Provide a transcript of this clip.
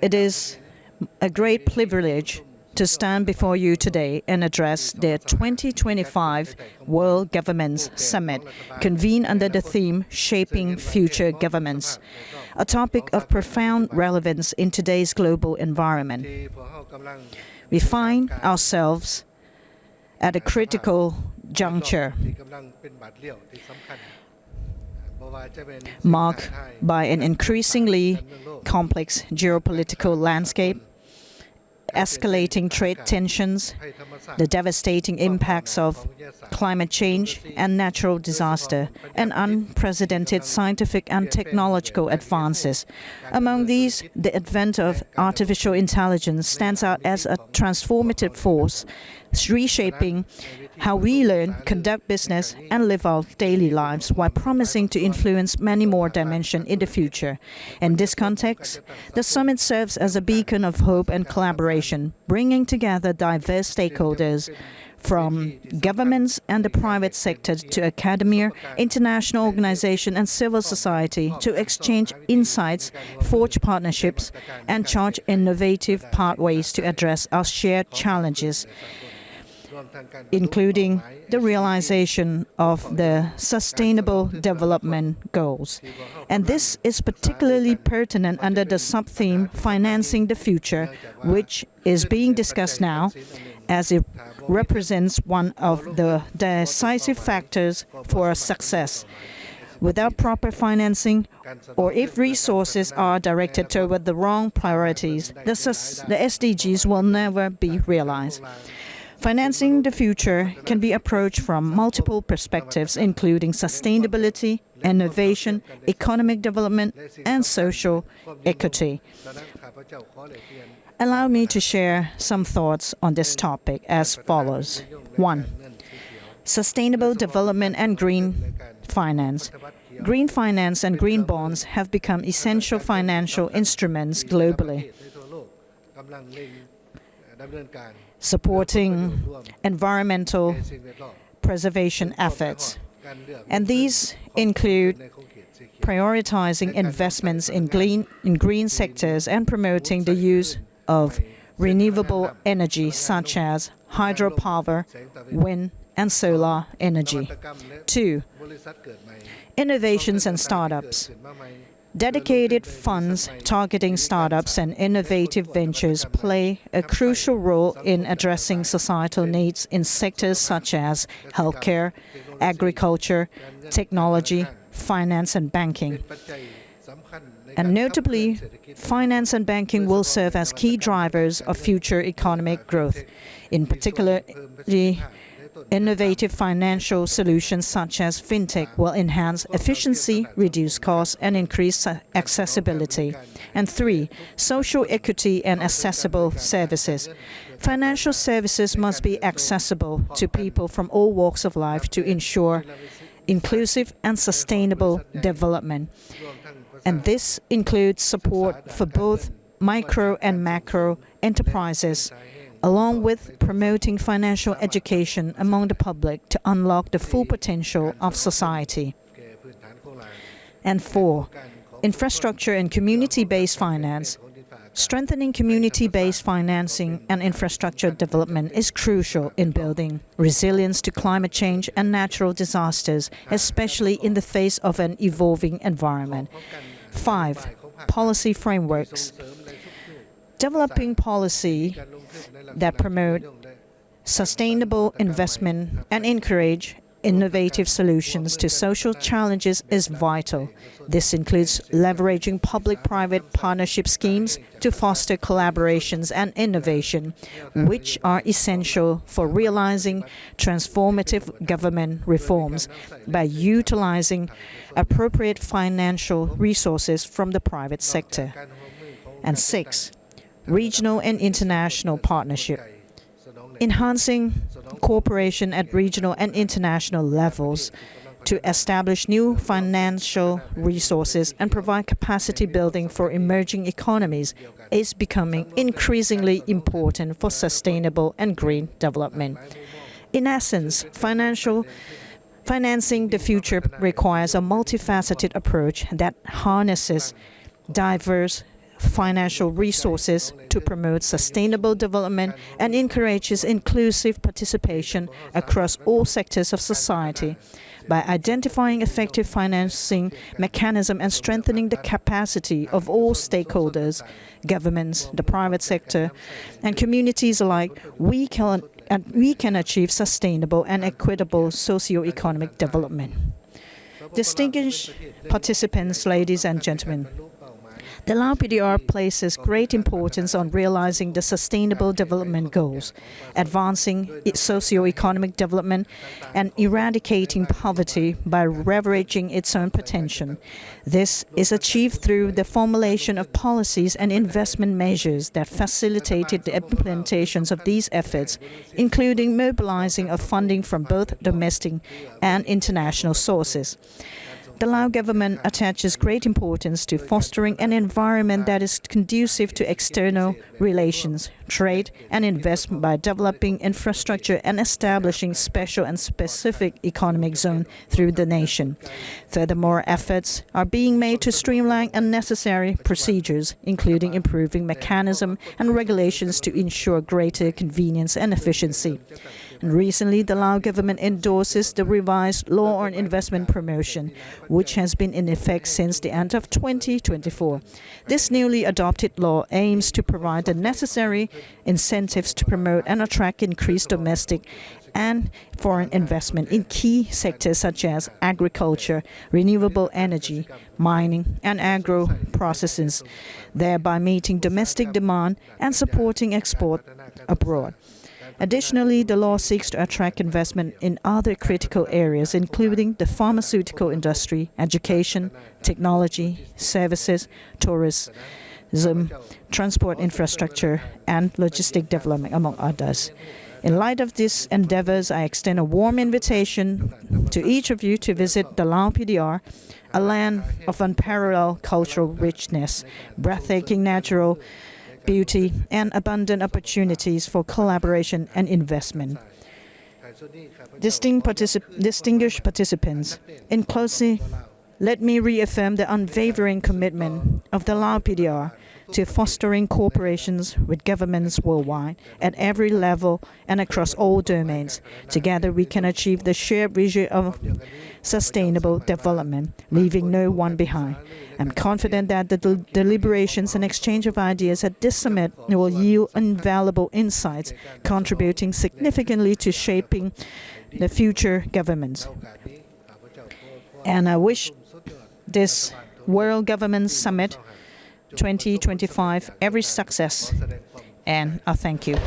It is a great privilege to stand before you today and address the 2025 World Governments Summit, convened under the theme Shaping Future Governments, a topic of profound relevance in today's global environment. We find ourselves at a critical juncture, marked by an increasingly complex geopolitical landscape, escalating trade tensions, the devastating impacts of climate change and natural disaster, and unprecedented scientific and technological advances. Among these, the advent of artificial intelligence stands out as a transformative force, reshaping how we learn, conduct business, and live our daily lives while promising to influence many more dimensions in the future. In this context, the summit serves as a beacon of hope and collaboration, bringing together diverse stakeholders from governments and the private sector to academia, international organizations, and civil society to exchange insights, forge partnerships, and chart innovative pathways to address our shared challenges, including the realization of the Sustainable Development Goals. And this is particularly pertinent under the sub-theme Financing the Future, which is being discussed now, as it represents one of the decisive factors for success. Without proper financing, or if resources are directed toward the wrong priorities, the SDGs will never be realized. Financing the future can be approached from multiple perspectives, including sustainability, innovation, economic development, and social equity. Allow me to share some thoughts on this topic as follows. 1. Sustainable development and green finance. Green finance and green bonds have become essential financial instruments globally, supporting environmental preservation efforts. And these include prioritizing investments in green sectors and promoting the use of renewable energy such as hydropower, wind, and solar energy. 2. Innovations and startups. Dedicated funds targeting startups and innovative ventures play a crucial role in addressing societal needs in sectors such as healthcare, agriculture, technology, finance, and banking. And notably, finance and banking will serve as key drivers of future economic growth. In particular, innovative financial solutions such as fintech will enhance efficiency, reduce costs, and increase accessibility. And 3. Social equity and accessible services. Financial services must be accessible to people from all walks of life to ensure inclusive and sustainable development. And this includes support for both micro and macro enterprises, along with promoting financial education among the public to unlock the full potential of society. And 4. Infrastructure and community-based finance. Strengthening community-based financing and infrastructure development is crucial in building resilience to climate change and natural disasters, especially in the face of an evolving environment. 5. Policy frameworks. Developing policy that promote sustainable investment and encourage innovative solutions to social challenges is vital. This includes leveraging public-private partnership schemes to foster collaborations and innovation, which are essential for realizing transformative government reforms by utilizing appropriate financial resources from the private sector. And 6. Regional and international partnership. Enhancing cooperation at regional and international levels to establish new financial resources and provide capacity building for emerging economies is becoming increasingly important for sustainable and green development. In essence, financing the future requires a multifaceted approach that harnesses diverse financial resources to promote sustainable development and encourages inclusive participation across all sectors of society. By identifying effective financing mechanisms and strengthening the capacity of all stakeholders, governments, the private sector, and communities alike, we can achieve sustainable and equitable socio-economic development. Distinguished participants, ladies and gentlemen, the Lao PDR places great importance on realizing the Sustainable Development Goals, advancing socio-economic development, and eradicating poverty by leveraging its own potential. This is achieved through the formulation of policies and investment measures that facilitated the implementations of these efforts, including mobilizing of funding from both domestic and international sources. The Lao government attaches great importance to fostering an environment that is conducive to external relations, trade, and investment by developing infrastructure and establishing special and specific economic zones through the nation. Furthermore, efforts are being made to streamline unnecessary procedures, including improving mechanisms and regulations to ensure greater convenience and efficiency. And recently, the Lao government endorses the revised Law on Investment Promotion, which has been in effect since the end of 2024. This newly adopted law aims to provide the necessary incentives to promote and attract increased domestic and foreign investment in key sectors such as agriculture, renewable energy, mining, and agro-processes, thereby meeting domestic demand and supporting export abroad. Additionally, the law seeks to attract investment in other critical areas, including the pharmaceutical industry, education, technology, services, tourism, transport infrastructure, and logistic development, among others. In light of these endeavors, I extend a warm invitation to each of you to visit the Lao PDR, a land of unparalleled cultural richness, breathtaking natural beauty, and abundant opportunities for collaboration and investment. Distinguished participants, in closing, let me reaffirm the unwavering commitment of the Lao PDR to fostering cooperations with governments worldwide at every level and across all domains. Together, we can achieve the shared vision of sustainable development, leaving no one behind. I'm confident that the deliberations and exchange of ideas at this summit will yield invaluable insights, contributing significantly to shaping the future governments. And I wish this World Government Summit 2025 every success, and I thank you.